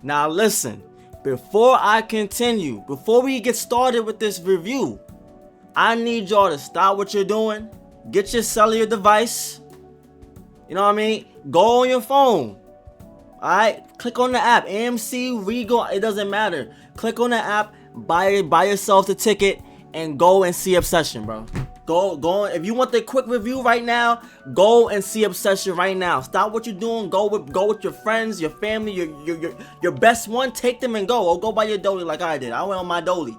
Now listen, before I continue, before we get started with this review, I need y'all to stop what you're doing. Get your cellular device. You know what I mean? Go on your phone. Alright? Click on the app. AMC, Regal, it doesn't matter. Click on the app, buy yourself the ticket, and go and see Obsession, bro. Go. If you want the quick review right now, go and see Obsession right now. Stop what you're doing. Go with your friends, your family, your best one. Take them and go. Or go buy your dolly like I did. I went on my dolly.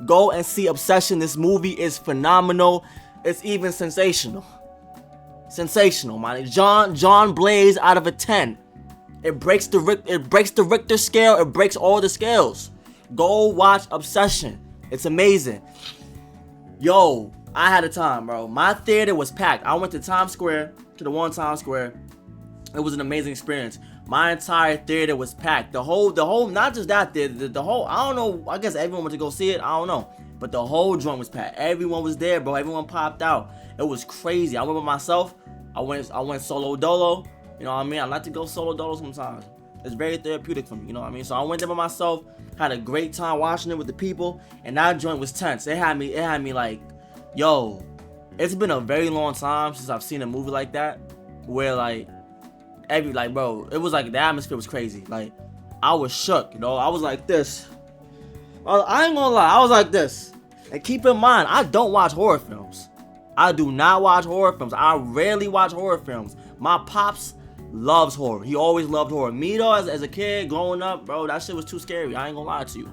Go and see Obsession. This movie is phenomenal. It's even sensational. Sensational, man. John Blaze out of a 10. It breaks the Richter scale. It breaks all the scales. Go watch Obsession. It's amazing. Yo, I had a time, bro. My theater was packed. I went to Times Square, to the one Times Square. It was an amazing experience. My entire theater was packed. The whole, not just that theater, the whole, I don't know, I guess everyone went to go see it, I don't know. But the whole joint was packed. Everyone was there, bro. Everyone popped out. It was crazy. I went by myself. I went solo dolo. You know what I mean? I like to go solo dolo sometimes. It's very therapeutic for me, you know what I mean? So I went there by myself, had a great time watching it with the people, and that joint was tense. It had me like, yo, it's been a very long time since I've seen a movie like that, where like, bro, it was like, the atmosphere was crazy. Like, I was shook, you know? I was like this. I ain't gonna lie, I was like this. And keep in mind, I don't watch horror films. I do not watch horror films. I rarely watch horror films. My pops loves horror. He always loved horror. Me though, as a kid growing up, bro, that shit was too scary. I ain't gonna lie to you.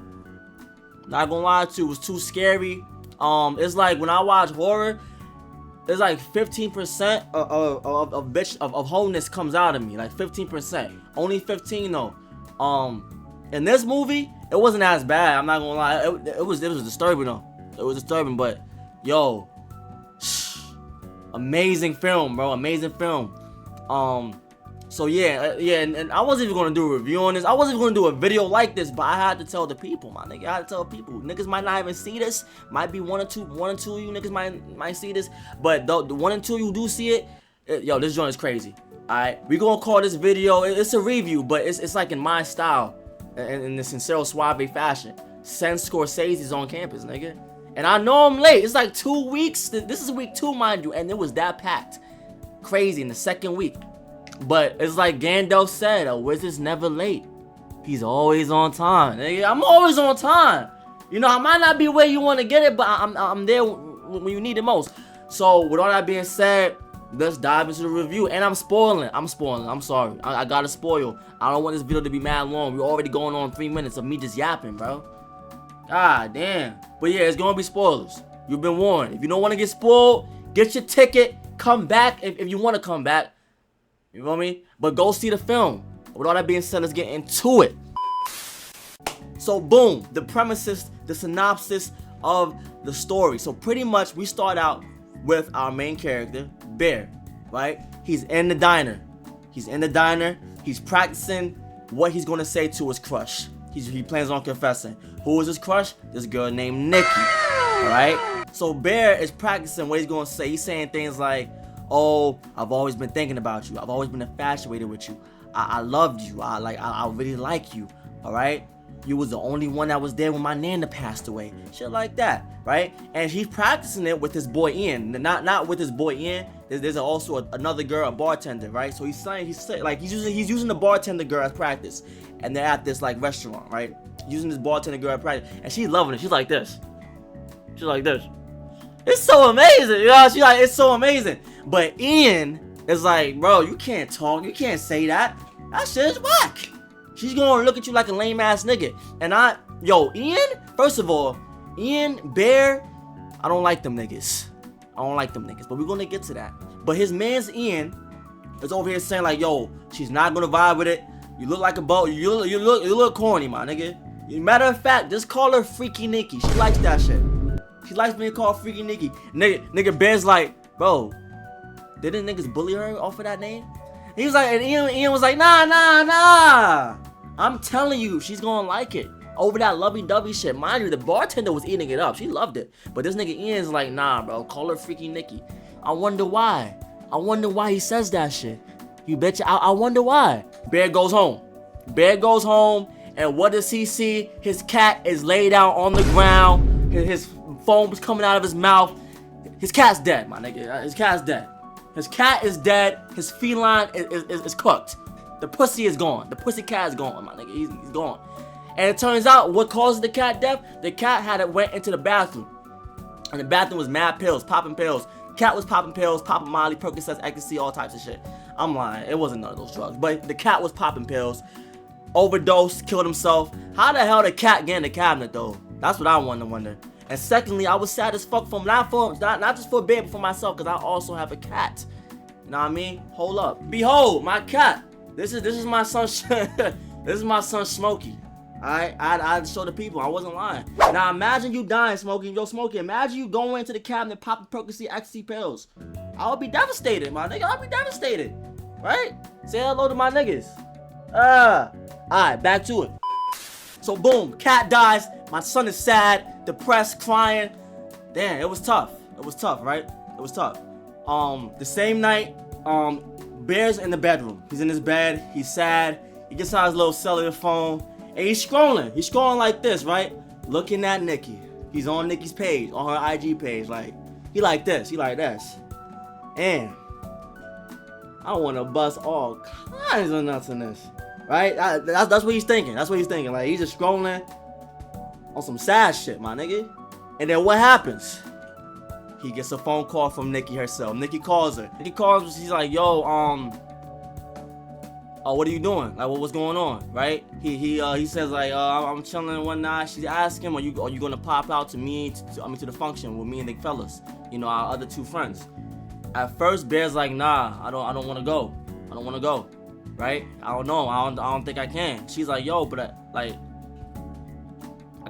Not gonna lie to you, it was too scary. It's like when I watch horror, it's like 15% of wholeness comes out of me. Like 15%. Only 15 though. In this movie, it wasn't as bad. I'm not gonna lie. It was disturbing though. It was disturbing, but yo, amazing film, bro. Amazing film. So yeah, and I wasn't even gonna do a review on this. I wasn't even gonna do a video like this, but I had to tell the people, my nigga. I had to tell people. Niggas might not even see this. Might be one or two of you niggas might see this. But the one and two of you do see it, yo, this joint is crazy. Alright, we gonna call this video, it's a review, but it's like in my style, in the sincero suave fashion. Since Scorsese's on campus, nigga. And I know I'm late. It's like 2 weeks. This is week 2, mind you, and it was that packed. Crazy in the second week. But it's like Gandalf said, a wizard's never late. He's always on time. Nigga, I'm always on time. You know, I might not be where you want to get it, but I'm there when you need it most. So with all that being said, let's dive into the review. And I'm spoiling. I'm sorry. I gotta spoil. I don't want this video to be mad long. We're already going on 3 minutes of me just yapping, bro. God damn. But yeah, it's gonna be spoilers. You've been warned. If you don't want to get spoiled, get your ticket. Come back if you want to come back. You know what I mean? But go see the film. With all that being said, let's get into it. So boom, the premises, the synopsis of the story. So pretty much we start out with our main character, Bear, right? He's in the diner. He's practicing what he's gonna say to his crush. He plans on confessing. Who is his crush? This girl named Nikki. Alright? So Bear is practicing what he's gonna say. He's saying things like, oh, I've always been thinking about you. I've always been infatuated with you. I loved you. I really like you. Alright? You was the only one that was there when my nana passed away. Shit like that, right? And he's practicing it with his boy Ian. Not with his boy Ian. There's also another girl, a bartender, right? So he's using the bartender girl as practice. And they're at this like restaurant, right? Using this bartender girl as practice. And she's loving it. She's like this. It's so amazing, you know? It's so amazing. But Ian is like, bro, you can't talk. You can't say that. That shit is whack. She's gonna look at you like a lame ass nigga. And Ian, first of all, Ian, Bear, I don't like them niggas. But we're gonna get to that. But his man's Ian is over here saying like, yo, she's not gonna vibe with it. You look like a boat. You look corny, my nigga. Matter of fact, just call her Freaky Nikki. She likes that shit. She likes being called Freaky Nikki. Nigga Bear's like, bro, didn't niggas bully her off of that name? He was like, and Ian was like, nah. I'm telling you, she's gonna like it. Over that lovey-dovey shit. Mind you, the bartender was eating it up. She loved it. But this nigga Ian's like, nah, bro, call her Freaky Nikki. I wonder why. He says that shit. You betcha. I wonder why. Bear goes home. Bear goes home, and what does he see? His cat is laid out on the ground. His foam is coming out of his mouth. His cat's dead, my nigga. His cat's dead. His cat is dead. His feline is cooked. The pussy is gone. The pussy cat is gone, my nigga. He's gone. And it turns out what caused the cat death? The cat went into the bathroom. And the bathroom was mad pills, popping pills. Cat was popping pills, popping Molly, Percocets, ecstasy, all types of shit. I'm lying. It wasn't none of those drugs. But the cat was popping pills. Overdosed, killed himself. How the hell the cat get in the cabinet though? That's what I want to wonder. And secondly, I was sad as fuck for him. Not just for Bear, but for myself, because I also have a cat. You know what I mean? Hold up. Behold, my cat. This is my son. This is my son Smokey. Alright, I show the people. I wasn't lying. Now imagine you dying, Smokey. Yo, Smokey, imagine you going into the cabinet popping Percocet, ecstasy pills. I would be devastated, my nigga. I'd be devastated. Right? Say hello to my niggas. Alright, back to it. So boom, cat dies. My son is sad, depressed, crying. Damn, it was tough. It was tough, right? It was tough. The same night, Bear's in the bedroom. He's in his bed. He's sad. He gets out his little cellular phone. And he's scrolling. He's scrolling like this, right? Looking at Nikki. He's on Nikki's page, on her IG page. Like, he like this. He like this. And I want to bust all kinds of nuts in this. Right? That's what he's thinking. That's what he's thinking. Like, he's just scrolling on some sad shit, my nigga. And then what happens? He gets a phone call from Nikki herself. Nikki calls her. Nikki calls her. She's like, yo, what are you doing? Like, what's going on, right? He says like, I'm chilling and whatnot. She's asking him, are you gonna pop out to the function with me and the fellas, you know, our other two friends? At first, Bear's like, nah, I don't want to go. I don't want to go, right? I don't know. I don't think I can. She's like, yo, but I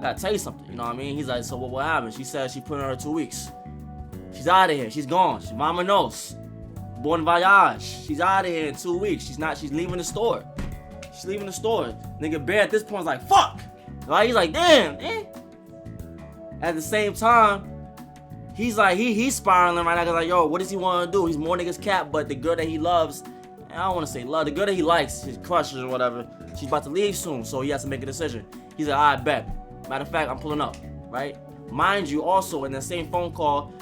gotta tell you something. You know what I mean? He's like, so what happened? She said she put in her 2 weeks. She's out of here. She's gone. Mama knows. Bon voyage. She's out of here in 2 weeks. She's leaving the store. She's leaving the store. Nigga Bear at this point is like, fuck. Right? He's like, damn, eh. At the same time, he's like, he's spiraling right now. Cause like, yo, what does he want to do? He's more nigga's cat, but the girl that he loves, I don't want to say love, the girl that he likes, his crushes or whatever, she's about to leave soon, so he has to make a decision. He's like, I bet. Matter of fact, I'm pulling up, right? Mind you, also in the same phone call,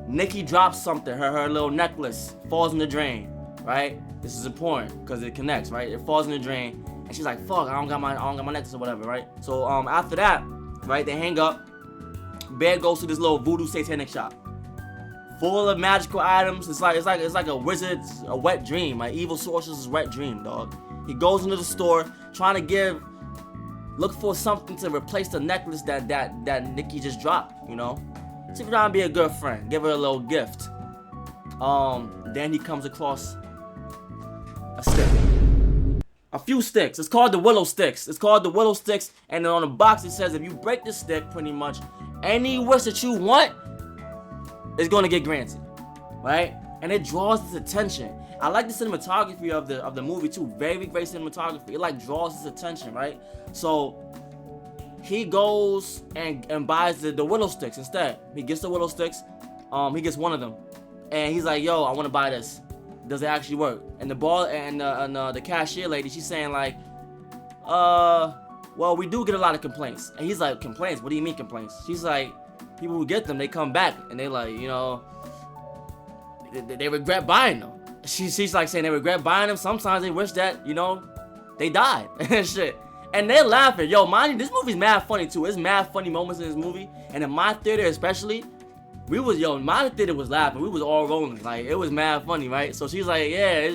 Nikki drops something. Her little necklace falls in the drain, right? This is important because it connects, right? It falls in the drain, and she's like, "Fuck, I don't got my necklace or whatever," right? So after that, right, they hang up. Bear goes to this little voodoo satanic shop, full of magical items. It's like a wizard's wet dream, my evil sorcerer's wet dream, dog. He goes into the store trying to look for something to replace the necklace that Nikki just dropped, you know. See if you're trying to be a good friend. Give her a little gift. Then he comes across a stick. A few sticks. It's called the willow sticks. And then on the box it says if you break this stick, pretty much any wish that you want is gonna get granted. Right? And it draws his attention. I like the cinematography of the movie too. Very great cinematography. It like draws his attention, right? So he goes and buys the willow sticks instead. He gets the willow sticks. He gets one of them, and he's like, "Yo, I want to buy this. Does it actually work?" And the cashier lady, she's saying like, "Well, we do get a lot of complaints." And he's like, "Complaints? What do you mean complaints?" She's like, "People who get them, they come back and they like, you know, they regret buying them." She's like saying they regret buying them. Sometimes they wish that, you know, they died and shit. And they're laughing. Yo, mind you, this movie's mad funny too. There's mad funny moments in this movie. And in my theater especially, my theater was laughing. We was all rolling. Like, it was mad funny, right? So she's like, yeah,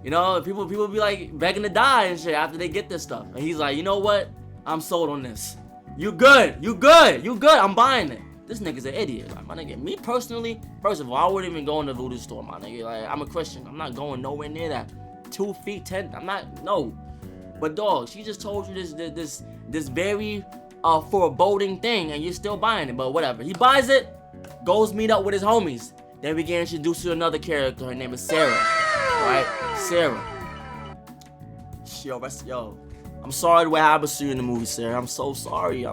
you know, people be like begging to die and shit after they get this stuff. And he's like, you know what? I'm sold on this. You good. I'm buying it. This nigga's an idiot. Like, my nigga, me personally, first of all, I wouldn't even go in the voodoo store, my nigga. Like, I'm a Christian. I'm not going nowhere near that. 2 feet 10. No. But dog, she just told you this very foreboding thing, and you're still buying it. But whatever. He buys it, goes meet up with his homies. Then we get introduced to another character. Her name is Sarah. Right? Sarah. Yo, I'm sorry what happened to you in the movie, Sarah. I'm so sorry.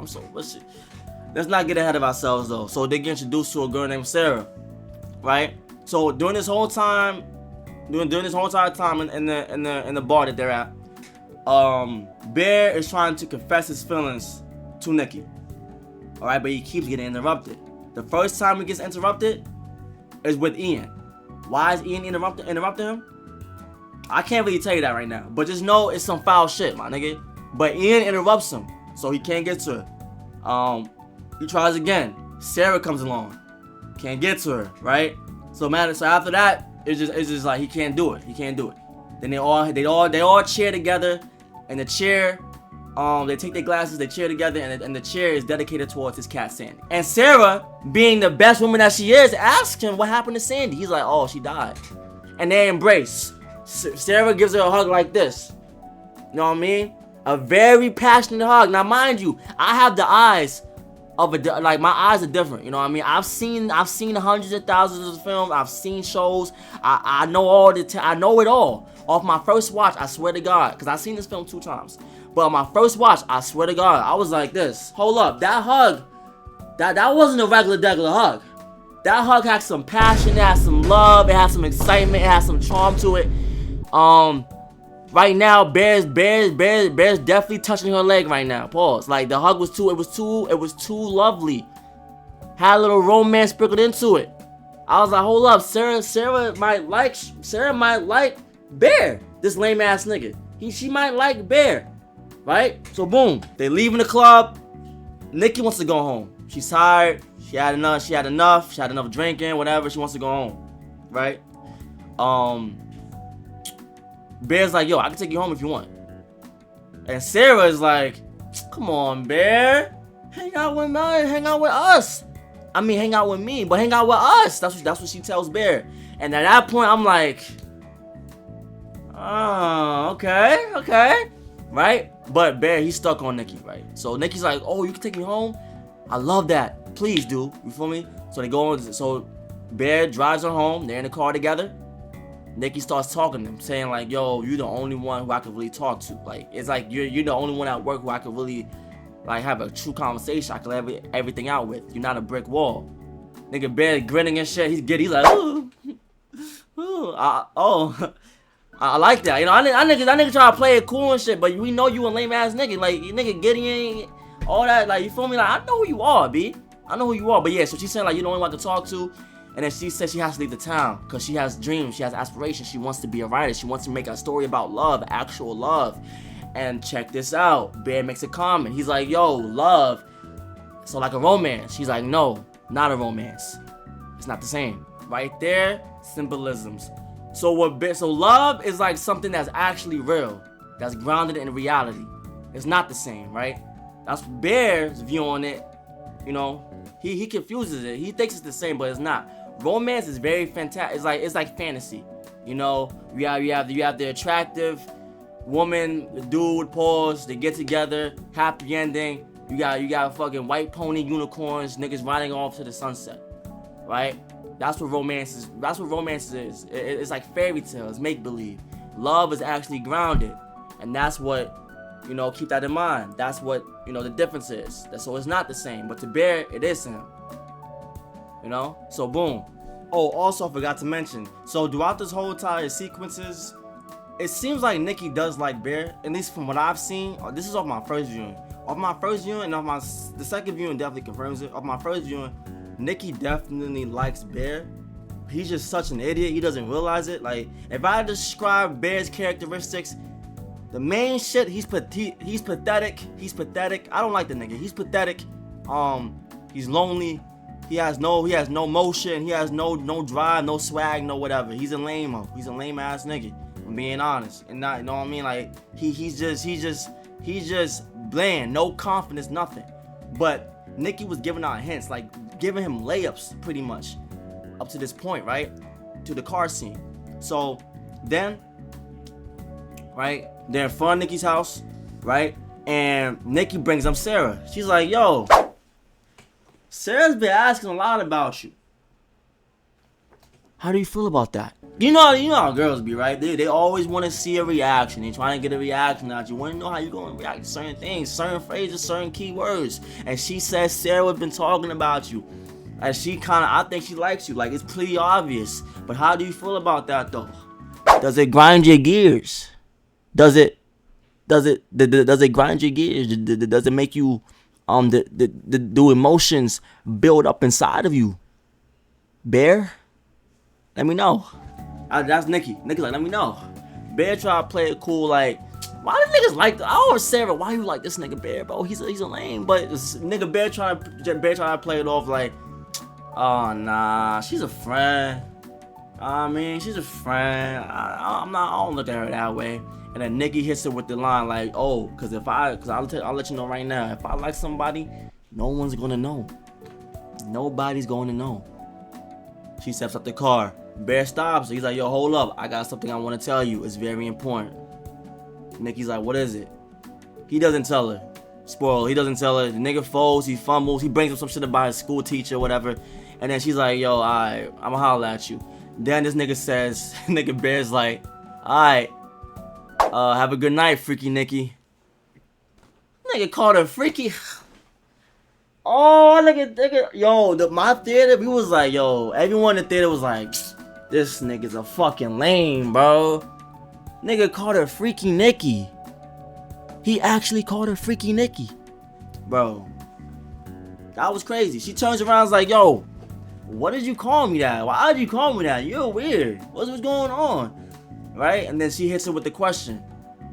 Let's not get ahead of ourselves though. So they get introduced to a girl named Sarah, right? So during this whole time in the bar that they're at, Bear is trying to confess his feelings to Nikki. Alright, but he keeps getting interrupted. The first time he gets interrupted is with Ian. Why is Ian interrupting him? I can't really tell you that right now. But just know it's some foul shit, my nigga. But Ian interrupts him, so he can't get to her. He tries again. Sarah comes along. Can't get to her, right? So after that, it's just like he can't do it. He can't do it. Then they all cheer together, and the chair, they take their glasses, they cheer together, and the chair is dedicated towards his cat Sandy. And Sarah, being the best woman that she is, asks him what happened to Sandy. He's like, oh, she died. And they embrace. Sarah gives her a hug like this. You know what I mean? A very passionate hug. Now, mind you, I have the eyes of like my eyes are different. You know what I mean? I've seen hundreds of thousands of films. I've seen shows. I know I know it all. Off my first watch, I swear to God, because I've seen this film 2 times. But on my first watch, I swear to God, I was like this. Hold up, that hug, that wasn't a regular hug. That hug had some passion, it had some love, it had some excitement, it had some charm to it. Right now, Bear's definitely touching her leg right now. Pause. Like the hug was too lovely. Had a little romance sprinkled into it. I was like, hold up, Sarah might like Bear. This lame ass nigga. She might like Bear. Right? So boom, they leaving the club. Nikki wants to go home. She's tired. She had enough. She had enough drinking, whatever. She wants to go home. Right? Bear's like, yo, I can take you home if you want. And Sarah is like, come on, Bear. Hang out with us. I mean, hang out with me, but hang out with us. That's what she tells Bear. And at that point, I'm like, oh, okay. Right? But Bear, he's stuck on Nikki, right? So Nikki's like, oh, you can take me home? I love that. Please do. You feel me? So they go on. So Bear drives her home. They're in the car together. Nikki starts talking to him, saying like, yo, you're the only one who I can really talk to. Like, it's like you're the only one at work who I can really like have a true conversation. I can let everything out with. You're not a brick wall. Nigga Bear grinning and shit. He's good. He's like, I like that. You know, that nigga try to play it cool and shit, but we know you a lame ass nigga. Like, you nigga Gideon, all that. Like, you feel me? Like, I know who you are, B. I know who you are. But yeah, so she's saying like, you're the only one to talk to. And then she said she has to leave the town because she has dreams, she has aspirations, she wants to be a writer, she wants to make a story about love, actual love. And check this out, Bear makes a comment. He's like, yo, love, so like a romance. She's like, no, not a romance. It's not the same. Right there, symbolisms. So love is like something that's actually real, that's grounded in reality. It's not the same, right? That's Bear's view on it. You know, he confuses it. He thinks it's the same, but it's not. Romance is very fantastic. It's like fantasy. You know, you have the attractive woman, the dude, pause, they get together, happy ending. You got fucking white pony unicorns, niggas riding off to the sunset. Right? That's what romance is. That's what romance is. It's like fairy tales, make believe. Love is actually grounded. And that's what, you know, keep that in mind. That's what, you know, the difference is. So it's not the same, but to Bear, it is him. You know? So boom. Oh, also I forgot to mention. So throughout this whole entire sequences, it seems like Nikki does like Bear. At least from what I've seen. This is off my first viewing. Off my first viewing and the second viewing definitely confirms it. Off my first viewing, Nikki definitely likes Bear. He's just such an idiot. He doesn't realize it. Like, if I describe Bear's characteristics, the main shit, he's pathetic. He's pathetic. I don't like the nigga. He's pathetic. He's lonely. He has no motion. He has no drive, no swag, no whatever. He's a lame-o. He's a lame ass nigga. I'm being honest. And not, you know what I mean? Like, he's just bland, no confidence, nothing. But Nikki was giving out hints, like giving him layups pretty much up to this point, right? To the car scene. So then, right, they're in front of Nikki's house, right? And Nikki brings up Sarah. She's like, yo, Sarah's been asking a lot about you. How do you feel about that? You know how girls be, right? They always want to see a reaction. They trying to get a reaction out. You want to know how you going to react to certain things, certain phrases, certain keywords. And she says Sarah's been talking about you. And I think she likes you. Like, it's pretty obvious. But how do you feel about that, though? Does it grind your gears? Does it Does it grind your gears? Does it make you do emotions build up inside of you? Bear, let me know. That's Nikki. Nikki like, let me know. Bear try to play it cool, like, why do niggas like? I always say, why you like this nigga Bear, bro? He's a lame, but this nigga Bear trying to play it off like, oh nah, she's a friend. I mean, she's a friend. I don't look at her that way. And then Nikki hits her with the line like, oh, cause I'll let you know right now, if I like somebody, no one's gonna know. Nobody's going to know. She steps up the car. Bear stops. He's like, yo, hold up. I got something I want to tell you. It's very important. Nikki's like, what is it? He doesn't tell her. Spoiler, he doesn't tell her. The nigga folds, he fumbles, he brings up some shit about his school teacher, whatever. And then she's like, yo, alright, I'ma holler at you. Then this nigga says, nigga Bear's like, alright, have a good night, freaky Nikki. Nigga called her freaky. Oh, nigga, yo, my theater, we was like, yo, everyone in the theater was like, this nigga's a fucking lame, bro. Nigga called her freaky Nikki. He actually called her freaky Nikki. Bro, that was crazy. She turns around and is like, yo, what did you call me that? Why did you call me that? You're weird. What's going on? Right? And then she hits her with the question.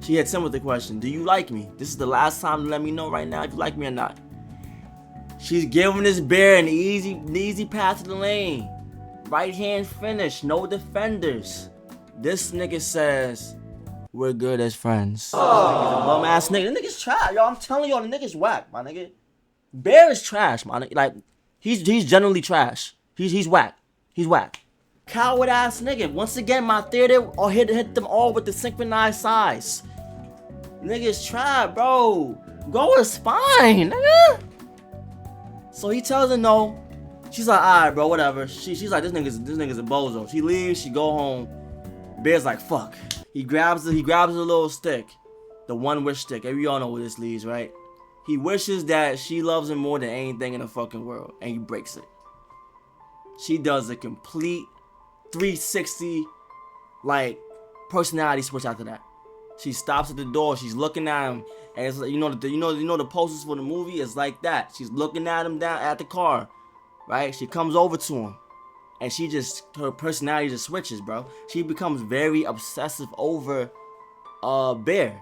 She hits him with the question, do you like me? This is the last time to let me know right now if you like me or not. She's giving this Bear an easy path to the lane. Right hand finish, no defenders. This nigga says, we're good as friends. Oh. Bum ass nigga. The nigga's trash, yo. I'm telling y'all, the nigga's whack, my nigga. Bear is trash, my nigga. Like, he's generally trash. He's whack. He's whack. Coward ass nigga. Once again, my theater hit them all with the synchronized size. Nigga's trash, bro. Go with spine, nigga. So he tells her no. She's like, alright, bro, whatever. She's like, this nigga's a bozo. She leaves, she go home. Bear's like, fuck. He grabs a little stick. The one wish stick. We all know where this leads, right? He wishes that she loves him more than anything in the fucking world. And he breaks it. She does a complete 360, like, personality switch after that. She stops at the door. She's looking at him. And it's like, you know the posters for the movie? It's like that. She's looking at him down at the car. Right? She comes over to him. And her personality just switches, bro. She becomes very obsessive over Bear.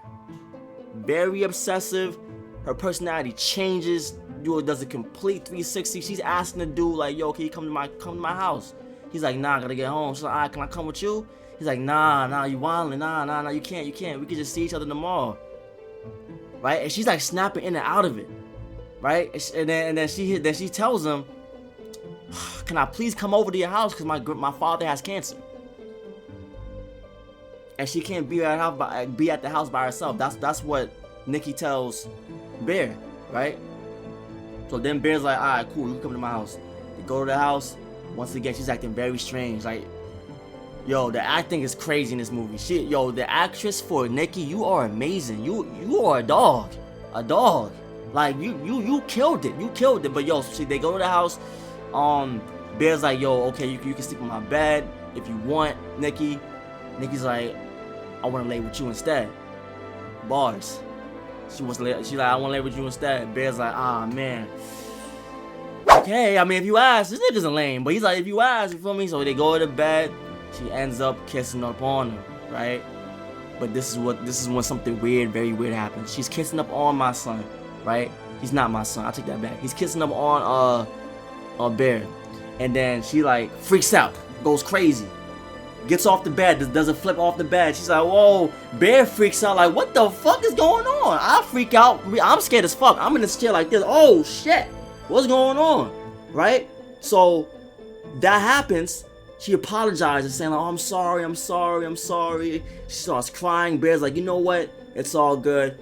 Very obsessive. Her personality changes. Does a complete 360. She's asking the dude, like, yo, can you come to my house? He's like, nah, I gotta get home. She's like, alright, can I come with you? He's like, nah, you wildin', nah, you can't. We can just see each other tomorrow. Right? And she's like snapping in and out of it. Right? And then she tells him, can I please come over to your house because my father has cancer. And she can't be at the house by herself. That's what Nikki tells Bear, right? So then Bear's like, alright, cool, you can come to my house. They go to the house. Once again, she's acting very strange. Like, yo, the acting is crazy in this movie. The actress for Nikki, you are amazing. You are a dog. A dog. Like, you killed it. You killed it. But yo, they go to the house. Bear's like, yo, okay, you can sleep in my bed if you want, Nikki. Nikki's like, I want to lay with you instead. Bars. She's like, I want to lay with you instead. Bear's like, ah, man. Okay, I mean, if you ask, this nigga's a lame. But he's like, if you ask, you feel me? So they go to bed. She ends up kissing up on him, right? But this is when something very weird happens. She's kissing up on my son, right? He's not my son. I take that back. He's kissing up on Bear. And then she like freaks out, goes crazy, gets off the bed, does a flip off the bed. She's like, whoa. Bear freaks out like, what the fuck is going on? I freak out. I'm scared as fuck. I'm in this chair like this. Oh shit, what's going on? Right? So that happens. She apologizes, saying like, oh, I'm sorry. She starts crying. Bear's like, you know what? It's all good.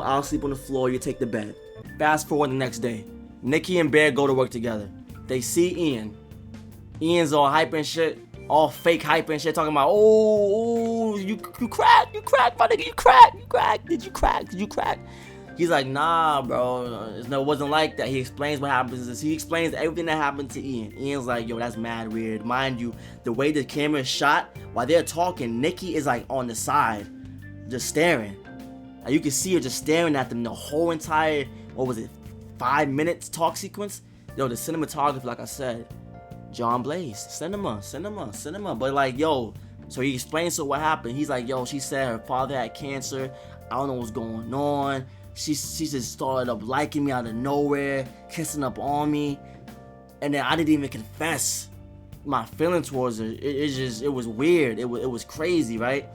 I'll sleep on the floor. You take the bed. Fast forward the next day. Nikki and Bear go to work together. They see Ian. Ian's all hype and shit. All fake hype and shit. Talking about, oh, you cracked, my nigga. You cracked. Did you crack? He's like, nah, bro. It wasn't like that. He explains what happens. He explains everything that happened to Ian. Ian's like, yo, that's mad weird. Mind you, the way the camera is shot, while they're talking, Nikki is like on the side, just staring. And you can see her just staring at them the whole entire, what was it, 5 minutes talk sequence. Yo, the cinematography, like I said, John Blaze, cinema. But like, yo, so he explains to her what happened. He's like, yo, she said her father had cancer. I don't know what's going on. She just started up liking me out of nowhere, kissing up on me, and then I didn't even confess my feeling towards her. It was weird. It was crazy, right?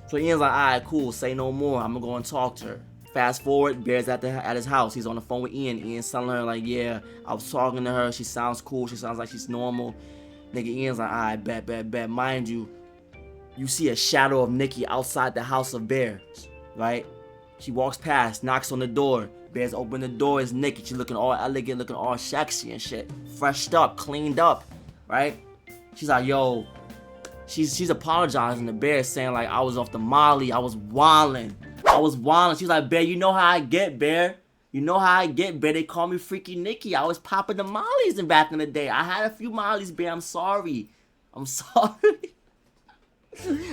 So Ian's like, alright, cool, say no more. I'm gonna go and talk to her. Fast forward, Bear's at his house. He's on the phone with Ian. Ian's telling her, like, yeah, I was talking to her. She sounds cool. She sounds like she's normal. Nigga, Ian's like, alright, bet. Mind you, you see a shadow of Nikki outside the house of Bear, right? She walks past, knocks on the door. Bear's open the door. It's Nikki. She's looking all elegant, looking all sexy and shit. Freshed up, cleaned up, right? She's like, yo, she's apologizing to Bear, saying like, I was off the Molly. I was wildin'. She's like, Bear, you know how I get, Bear. You know how I get, Bear. They call me Freaky Nikki. I was popping the Mollies in back in the day. I had a few Mollies, Bear. I'm sorry.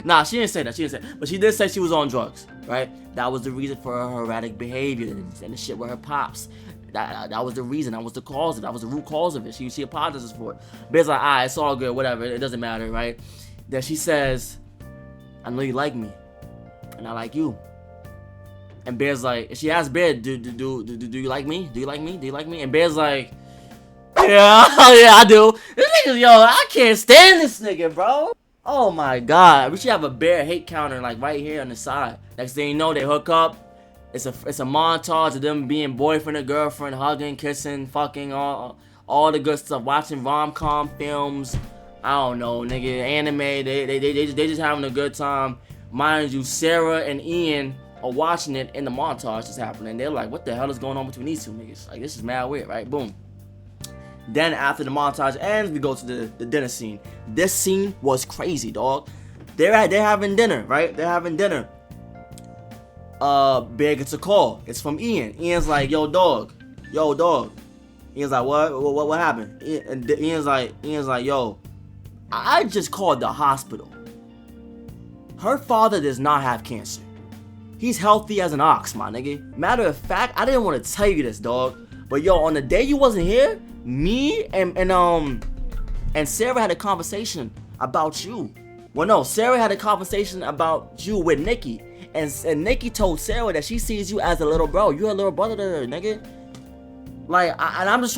Nah, she didn't say that. But she did say she was on drugs, right? That was the reason for her erratic behavior and the shit with her pops. That was the reason. That was the cause of it. That was the root cause of it. She apologizes for it. Bear's like, alright, it's all good, whatever. It doesn't matter, right? Then she says, I know you like me, and I like you. And Bear's like, she asks Bear, do you like me? Do you like me? And Bear's like, yeah, I do. This nigga, yo, I can't stand this nigga, bro. Oh my god, we should have a Bear hate counter like right here on the side. Next thing you know, they hook up. It's a montage of them being boyfriend and girlfriend, hugging, kissing, fucking, all the good stuff. Watching rom-com films. I don't know, nigga, anime. They just having a good time. Mind you, Sarah and Ian are watching it, and the montage is happening. They're like, what the hell is going on between these two niggas? Like, this is mad weird, right? Boom. Then after the montage ends, we go to the dinner scene. This scene was crazy, dog. They're having dinner, right? They're having dinner. Bear gets a call. It's from Ian. Ian's like, yo, dog. Ian's like, what happened? Ian's like, yo, I just called the hospital. Her father does not have cancer. He's healthy as an ox, my nigga. Matter of fact, I didn't want to tell you this, dog. But yo, on the day you wasn't here, me and Sarah had a conversation about you. Well, no, Sarah had a conversation about you with Nikki. And Nikki told Sarah that she sees you as a little bro. You're a little brother to her, nigga. Like, I'm just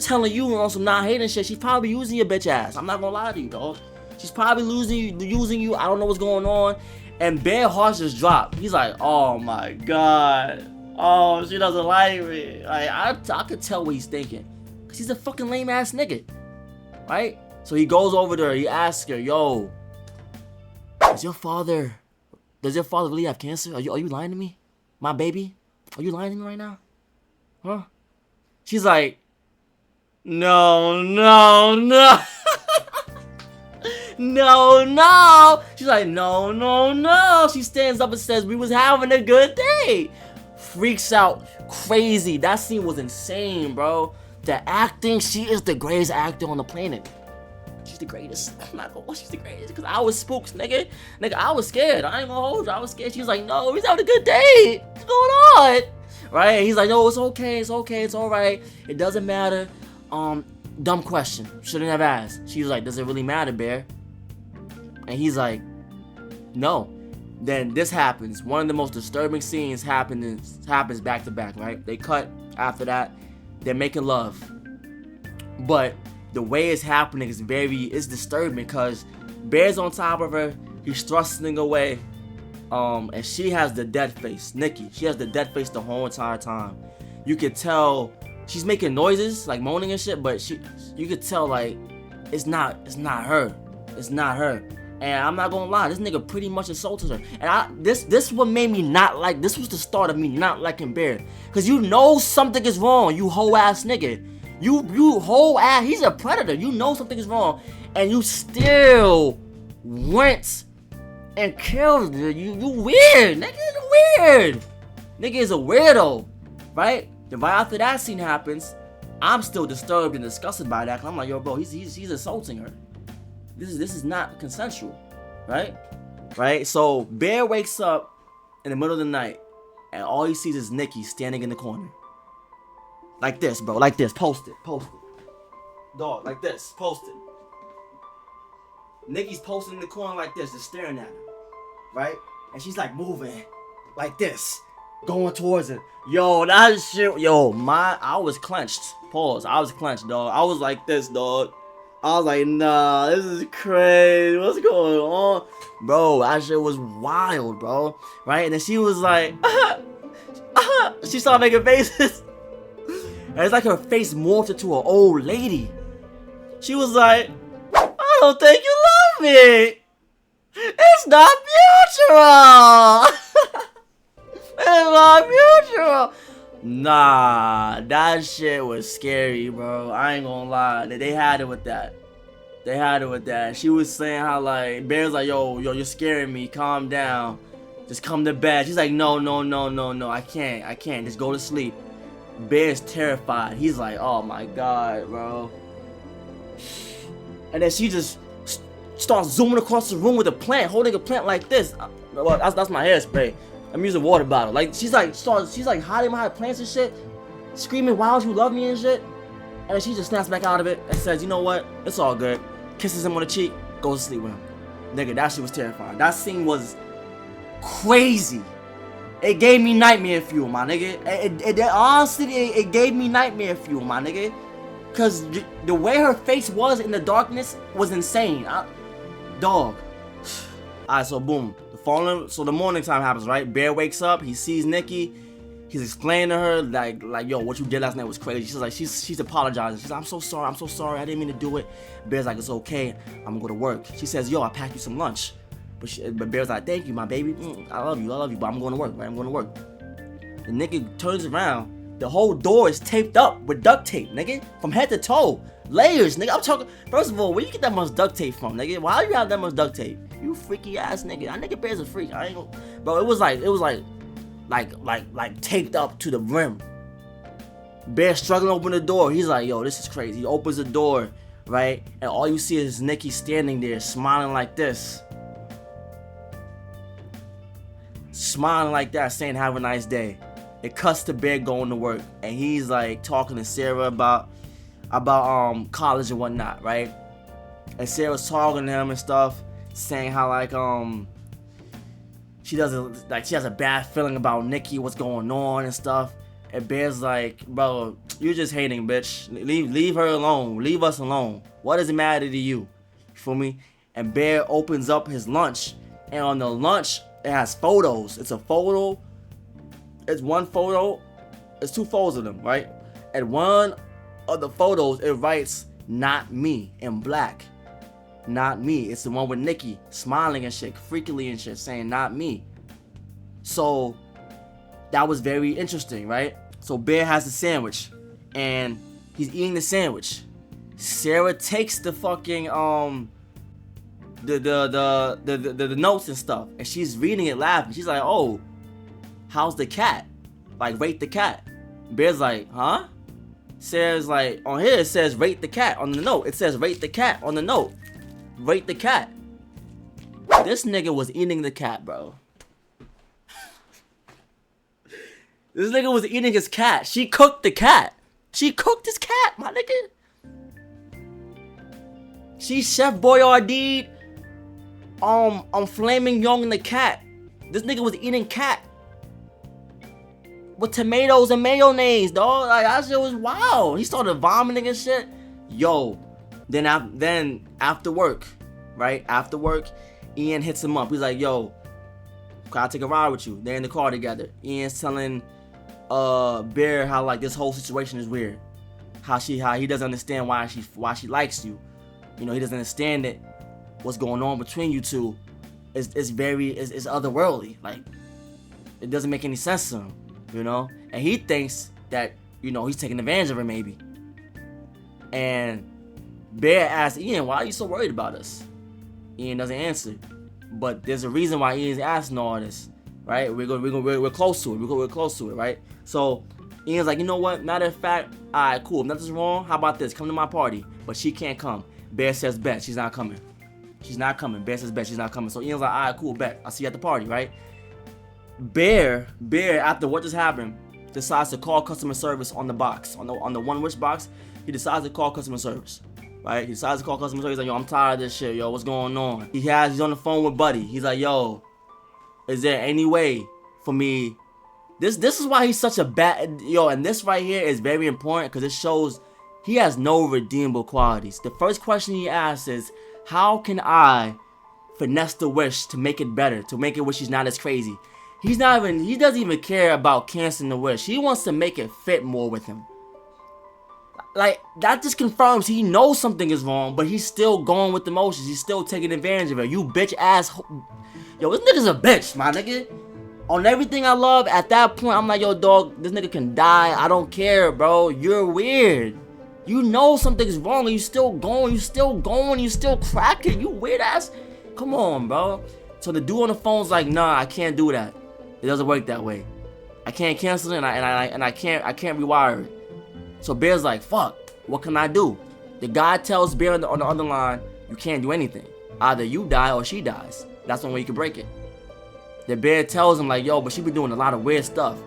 telling you on some not hating shit. She's probably using your bitch ass. I'm not gonna lie to you, dog. She's probably using you. I don't know what's going on. And Bear heart just dropped. He's like, oh my god. Oh, she doesn't like me. Like, I could tell what he's thinking. Cause he's a fucking lame ass nigga. Right? So he goes over to her, he asks her, yo, does your father really have cancer? Are you lying to me? My baby? Are you lying to me right now? Huh? She's like, no. No. She's like, no. She stands up and says, we was having a good day. Freaks out crazy. That scene was insane, bro. The acting, she is the greatest actor on the planet. She's the greatest. I'm not gonna lie, she's the greatest. Because I was spooked, nigga. I was scared. I ain't gonna hold you. I was scared. She was like, no, he's having a good day. What's going on? Right? And he's like, no, it's okay. It's alright. It doesn't matter. Dumb question. Shouldn't have asked. She was like, does it really matter, Bear? And he's like, no. Then this happens. One of the most disturbing scenes happens back to back, right? They cut after that. They're making love. But the way it's happening is it's disturbing because Bear's on top of her. He's thrusting away. And she has the dead face. Nikki. She has the dead face the whole entire time. You could tell she's making noises, like moaning and shit, but you could tell like it's not her. It's not her. And I'm not gonna lie, this nigga pretty much insulted her. And this what made me not like. This was the start of me not liking Bear, cause you know something is wrong. You hoe ass nigga. You hoe ass. He's a predator. You know something is wrong, and you still went and killed her. You weird, nigga. You weird. Nigga is a weirdo, right? Then right after that scene happens, I'm still disturbed and disgusted by that. Cause I'm like, yo, bro, he's insulting her. This is not consensual, right? Right? So Bear wakes up in the middle of the night and all he sees is Nikki standing in the corner. Like this, bro. Like this. Post it. Dog, like this. Post it. Nikki's posting in the corner like this, just staring at him. Right? And she's like moving. Like this. Going towards it. Yo, that shit. Yo, I was clenched. Pause. I was clenched, dog. I was like this, dog. I was like, nah, this is crazy. What's going on? Bro, that shit was wild, bro. Right? And then she was like, she started making faces. And it's like her face morphed into an old lady. She was like, I don't think you love me. It's not mutual. It's not mutual. Nah, that shit was scary, bro. I ain't gonna lie. They had it with that. They had it with that. She was saying how like Bear's like, yo, you're scaring me. Calm down. Just come to bed. She's like, no. I can't. Just go to sleep. Bear's terrified. He's like, oh my god, bro. And then she just starts zooming across the room with a plant, holding a plant like this. Well, that's my hairspray. I'm using a water bottle. Like she's like hiding behind plants and shit, screaming, "Why don't you love me?" and shit. And then she just snaps back out of it and says, "You know what? It's all good." Kisses him on the cheek, goes to sleep with him. Nigga, that shit was terrifying. That scene was crazy. It gave me nightmare fuel, my nigga. Honestly, it gave me nightmare fuel, my nigga. Cause the way her face was in the darkness was insane. Dog. Alright, so boom. The morning time happens, right? Bear wakes up, he sees Nikki. He's explaining to her like, yo, what you did last night was crazy. She's like, she's apologizing. She's like, I'm so sorry, I didn't mean to do it. Bear's like, it's okay, I'm gonna go to work. She says, yo, I packed you some lunch. But Bear's like, thank you, my baby. I love you, but I'm going to work, right? I'm going to work. And Nikki turns around, the whole door is taped up with duct tape, nigga. From head to toe. Layers, nigga. I'm talking, first of all, where you get that much duct tape from, nigga? Why do you have that much duct tape? You freaky ass nigga. That nigga Bear's a freak. I ain't gonna, bro, it was like taped up to the rim. Bear struggling to open the door. He's like, yo, this is crazy. He opens the door, right? And all you see is Nikki standing there smiling like this. Smiling like that, saying have a nice day. It cuts to Bear going to work, and he's like talking to Sarah about college and whatnot, right? And Sarah's talking to him and stuff, saying how like she has a bad feeling about Nikki, what's going on and stuff. And Bear's like, bro, you're just hating, bitch. Leave her alone. Leave us alone. What does it matter to you? You feel me? And Bear opens up his lunch, and on the lunch it has photos. It's a photo. It's one photo. It's two photos of them, right? And one of the photos, it writes, "Not me," in black. Not me. It's the one with Nikki smiling and shit, freakily and shit, saying not me. So that was very interesting, right? So Bear has the sandwich, and he's eating the sandwich. Sarah takes the fucking the notes and stuff, and she's reading it laughing. She's like, oh, how's the cat? Like, rate the cat. Bear's like, huh? Sarah's like, on here it says rate the cat. On the note it says rate the cat. On the note, rate the cat. This nigga was eating the cat, bro. This nigga was eating his cat. She cooked the cat. She cooked his cat, my nigga. She Chef Boyardee Flaming Young in the cat. This nigga was eating cat with tomatoes and mayonnaise, dog. Like, that shit was wild. He started vomiting and shit. Yo, then after work, right? After work, Ian hits him up. He's like, yo, can I take a ride with you? They're in the car together. Ian's telling Bear how like this whole situation is weird. How he doesn't understand why she likes you. You know, he doesn't understand it. What's going on between you two is otherworldly. Like, it doesn't make any sense to him, you know? And he thinks that, you know, he's taking advantage of her maybe. And Bear asks Ian, why are you so worried about us? Ian doesn't answer. But there's a reason why Ian's asking all this, right? We're close to it. We're close to it, right? So Ian's like, you know what? Matter of fact, alright, cool. If nothing's wrong, how about this? Come to my party. But she can't come. Bear says bet. She's not coming. She's not coming. Bear says bet. She's not coming. So Ian's like, alright, cool, bet. I'll see you at the party, right? Bear, after what just happened, decides to call customer service on the box, on the One Wish box. He decides to call customer service, right? He decides to call customer service. He's like, yo, I'm tired of this shit, yo. What's going on? He's on the phone with Buddy. He's like, yo, is there any way for me? This is why he's such a bad, yo. And this right here is very important because it shows he has no redeemable qualities. The first question he asks is, how can I finesse the wish to make it better, to make it where she's not as crazy? He doesn't even care about canceling the wish. He wants to make it fit more with him. Like, that just confirms he knows something is wrong, but he's still going with the motions. He's still taking advantage of it. You bitch ass. Yo, this nigga's a bitch, my nigga. On everything I love, at that point, I'm like, yo, dog, this nigga can die. I don't care, bro. You're weird. You know something's wrong, and you still going, you still cracking. You weird ass. Come on, bro. So the dude on the phone's like, nah, I can't do that. It doesn't work that way. I can't cancel it, and I can't rewire it. So Bear's like, fuck, what can I do? The guy tells Bear on the other line, you can't do anything. Either you die or she dies. That's the only way you can break it. The Bear tells him like, yo, but she been doing a lot of weird stuff.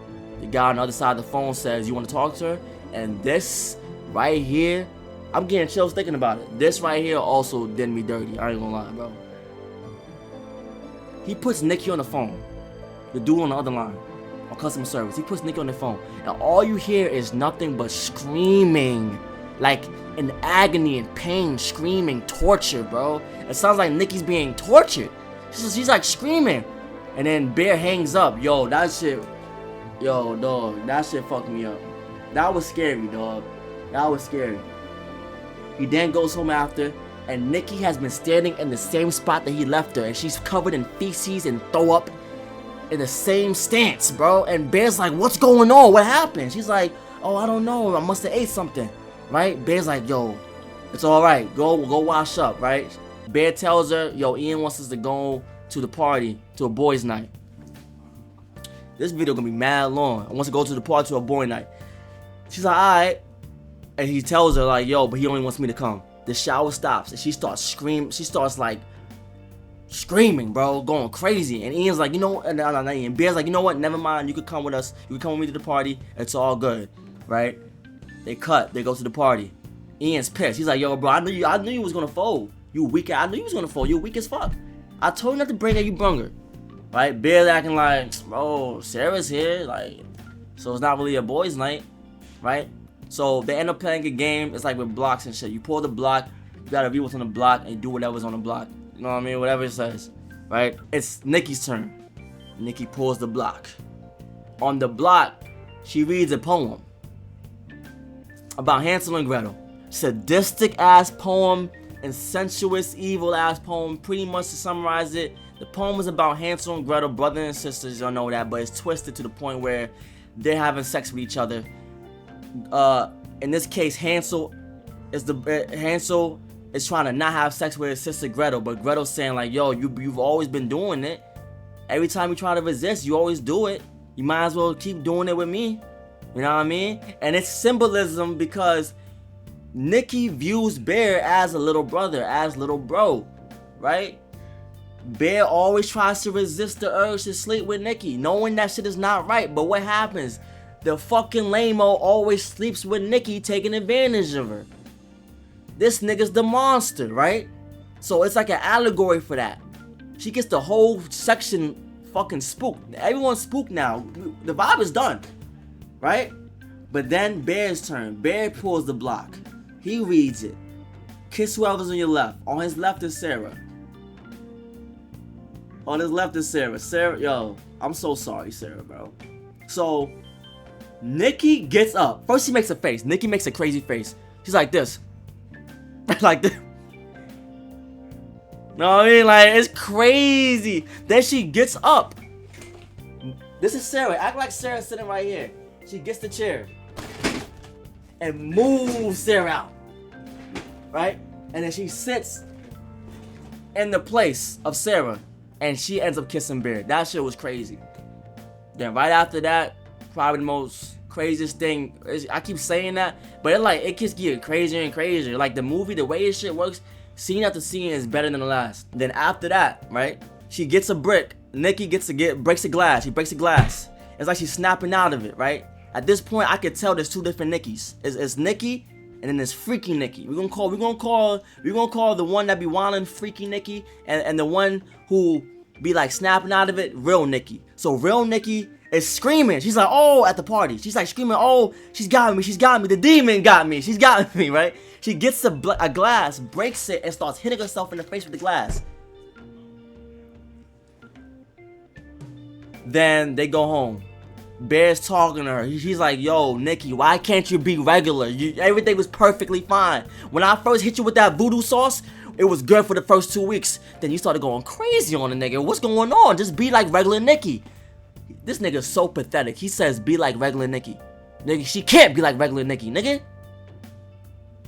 The guy on the other side of the phone says, you want to talk to her? And this right here, I'm getting chills thinking about it. This right here also did me dirty. I ain't gonna lie, bro. He puts Nikki on the phone. The dude on the other line, on customer service. He puts Nikki on the phone, and all you hear is nothing but screaming, like in agony and pain, screaming, torture, bro. It sounds like Nikki's being tortured. She's like screaming, and then Bear hangs up. Yo, that shit, yo, dog, that shit fucked me up. That was scary, dog. That was scary. He then goes home after, and Nikki has been standing in the same spot that he left her, and she's covered in feces and throw up in the same stance, bro. And Bear's like, what's going on? What happened? She's like, oh, I don't know. I must have ate something, right? Bear's like, yo, it's all right. Go wash up, right? Bear tells her, yo, Ian wants us to go to the party, to a boys' night. This video gonna be mad long. I want to go to the party, to a boy night. She's like, all right. And he tells her like, yo, but he only wants me to come. The shower stops and she starts screaming. She starts like screaming, bro, going crazy. And Ian's like, you know, and Ian, Bear's like, you know what? Never mind. You could come with us. You could come with me to the party. It's all good, right? They cut. They go to the party. Ian's pissed. He's like, yo, bro, I knew you was gonna fold. You weak. I knew you was gonna fold. You weak as fuck. I told you not to bring her. You brung her, right? Bear's acting like, bro, Sarah's here, like, so it's not really a boys' night, right? So they end up playing a game. It's like with blocks and shit. You pull the block. You gotta read what's on the block and do whatever's on the block. You know what I mean? Whatever it says, right? It's Nikki's turn. Nikki pulls the block. On the block, she reads a poem about Hansel and Gretel. Sadistic ass poem and sensuous, evil ass poem. Pretty much to summarize it, the poem is about Hansel and Gretel, brother and sisters. Y'all know that, but it's twisted to the point where they're having sex with each other. In this case, Hansel is trying to not have sex with his sister Gretel, but Gretel's saying like, yo, you've always been doing it. Every time you try to resist, you always do it. You might as well keep doing it with me. You know what I mean? And it's symbolism because Nikki views Bear as a little brother, as little bro, right? Bear always tries to resist the urge to sleep with Nikki, knowing that shit is not right. But what happens? The fucking lame-o always sleeps with Nikki, taking advantage of her. This nigga's the monster, right? So it's like an allegory for that. She gets the whole section fucking spooked. Everyone's spooked now. The vibe is done, right? But then Bear's turn. Bear pulls the block. He reads it. Kiss whoever's on your left. On his left is Sarah. On his left is Sarah. Sarah, yo, I'm so sorry, Sarah, bro. So Nikki gets up. First she makes a face. Nikki makes a crazy face. She's like this. Like this. No, I mean, like, it's crazy. Then she gets up. This is Sarah. Act like Sarah's sitting right here. She gets the chair and moves Sarah out, right? And then she sits in the place of Sarah, and she ends up kissing Bear. That shit was crazy. Then right after that, probably the most craziest thing. I keep saying that, but it keeps getting crazier and crazier. Like the movie, the way this shit works, scene after scene is better than the last. Then after that, right? She gets a brick Nikki breaks the glass. She breaks the glass. It's like she's snapping out of it, right? At this point, I could tell there's two different Nikkis. It's Nikki, and then there's Freaky Nikki. We're gonna call the one that be wildin' Freaky Nikki, and the one who be like snapping out of it, real Nikki. So real Nikki is screaming. She's like, oh, at the party. She's like screaming, oh, she's got me. The demon got me. She's got me, right? She gets a glass, breaks it, and starts hitting herself in the face with the glass. Then they go home. Bear's talking to her. He's like, yo, Nikki, why can't you be regular? Everything was perfectly fine. When I first hit you with that voodoo sauce, it was good for the first 2 weeks. Then you started going crazy on the nigga. What's going on? Just be like regular Nikki. This nigga's so pathetic. He says, be like regular Nikki. Nigga, she can't be like regular Nikki, nigga.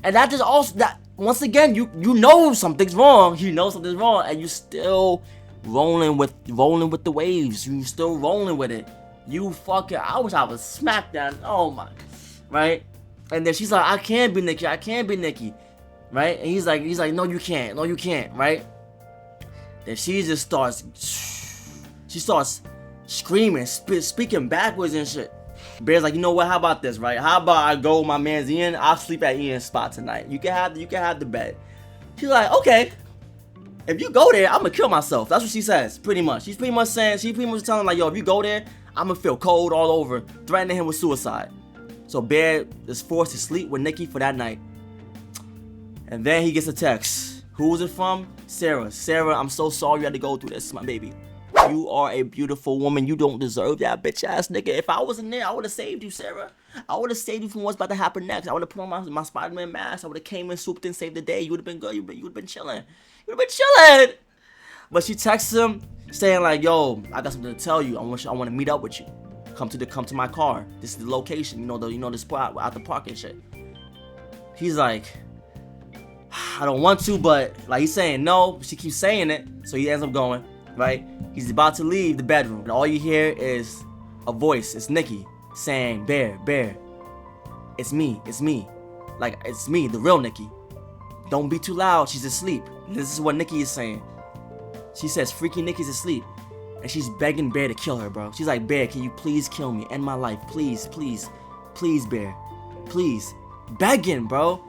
And that just also, that once again, you know something's wrong. You know something's wrong, and you still rolling with the waves. You still rolling with it. You fucking, I wish I was smacked down. Oh my, right? And then she's like, I can't be Nikki, right? And he's like, no, you can't, right? Then she just starts, screaming, speaking backwards and shit. Bear's like, you know what? How about this, right? How about I go with my man's Ian? I'll sleep at Ian's spot tonight. You can have the bed. She's like, okay. If you go there, I'm gonna kill myself. That's what she says, pretty much. She's pretty much telling him like, yo, if you go there, I'm gonna feel cold all over, threatening him with suicide. So Bear is forced to sleep with Nikki for that night. And then he gets a text. Who was it from? Sarah. Sarah, I'm so sorry you had to go through this, my baby. You are a beautiful woman. You don't deserve that bitch ass nigga. If I wasn't there, I would have saved you, Sarah. I would have saved you from what's about to happen next. I would have put on my Spider-Man mask. I would have came and swooped in, saved the day. You would have been good. You would have been chilling. But she texts him saying like, yo, I got something to tell you. I want to meet up with you. Come to my car. This is the location. You know the spot out the park and shit. He's like, I don't want to, but like he's saying no. She keeps saying it, so he ends up going. Right? He's about to leave the bedroom, and all you hear is a voice. It's Nikki saying, Bear, it's me. Like, it's me, the real Nikki. Don't be too loud, she's asleep. This is what Nikki is saying. She says, Freaky Nikki's asleep. And she's begging Bear to kill her, bro. She's like, Bear, can you please kill me? End my life. Please, Bear. Please. Begging, bro.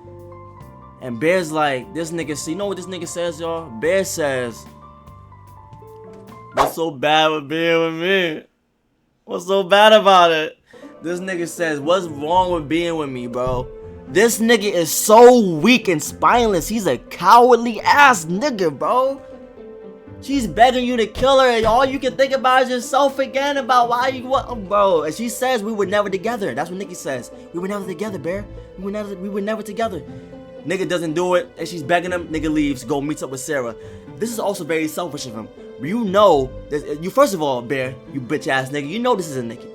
And Bear's like, this nigga, so you know what this nigga says, y'all? Bear says, what's so bad with being with me? What's so bad about it? This nigga says, what's wrong with being with me, bro? This nigga is so weak and spineless. He's a cowardly ass nigga, bro. She's begging you to kill her, and all you can think about is yourself again about why you want, bro. And she says we were never together. That's what Nikki says. We were never together, Bear. We were never together. Nigga doesn't do it, and she's begging him. Nigga leaves, go meets up with Sarah. This is also very selfish of him. You know, first of all, Bear, you bitch ass nigga, you know this isn't Nikki.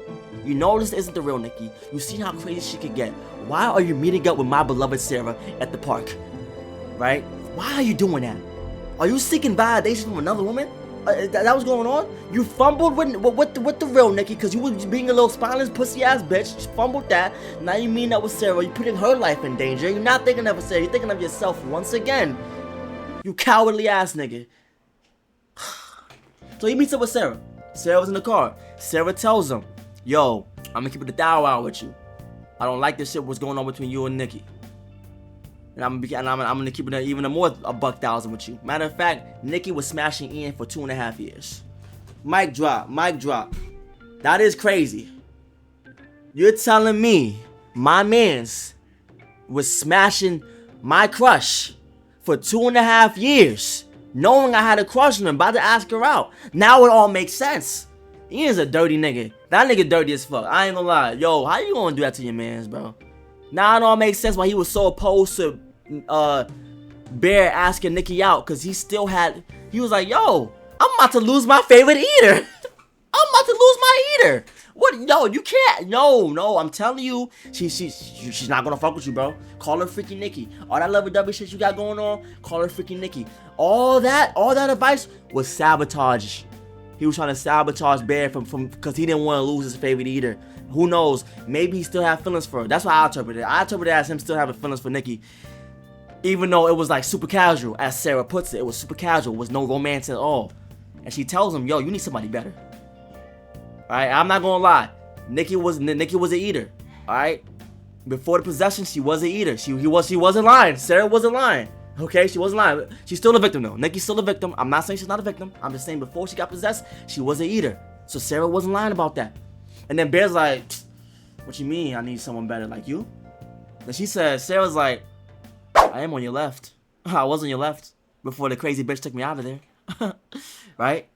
You know this isn't the real Nikki. You see how crazy she could get. Why are you meeting up with my beloved Sarah at the park? Right? Why are you doing that? Are you seeking validation from another woman? That was going on? You fumbled with the real Nikki because you was being a little spineless pussy ass bitch. You fumbled that. Now you meeting up with Sarah. You're putting her life in danger. You're not thinking of Sarah. You're thinking of yourself once again. You cowardly ass nigga. So he meets up with Sarah. Sarah was in the car. Sarah tells him, yo, I'm gonna keep it a $1,000 with you. I don't like this shit what's going on between you and Nikki. And I'm gonna keep it even more $1,000 with you. Matter of fact, Nikki was smashing Ian for 2.5 years. Mic drop. That is crazy. You're telling me my mans was smashing my crush for 2.5 years, knowing I had a crush on him, about to ask her out. Now it all makes sense. Ian's a dirty nigga. That nigga dirty as fuck. I ain't gonna lie. Yo, how you gonna do that to your mans, bro? Now it all makes sense why he was so opposed to Bear asking Nikki out, because he was like, yo, I'm about to lose my favorite eater. I'm about to lose my eater. What? No, you can't. No, I'm telling you, she's not gonna fuck with you, bro. Call her freaking Nikki. All that lovey-dovey shit you got going on, call her freaking Nikki. All that advice was sabotage. He was trying to sabotage Bear from because he didn't want to lose his favorite eater. Who knows? Maybe he still have feelings for her. That's why I interpret it. I interpret it as him still having feelings for Nikki. Even though it was like super casual, as Sarah puts it. It was super casual. It was no romance at all. and she tells him, yo, you need somebody better. Alright, I'm not gonna lie. Nikki was an eater. Alright? Before the possession, she was an eater. She wasn't lying. Sarah wasn't lying. Okay, she wasn't lying. She's still a victim though. Nikki's still a victim. I'm not saying she's not a victim. I'm just saying before she got possessed, she was an eater. So Sarah wasn't lying about that. And then Bear's like, what you mean I need someone better like you? Then she says, Sarah's like, I am on your left. I was on your left before the crazy bitch took me out of there. Right?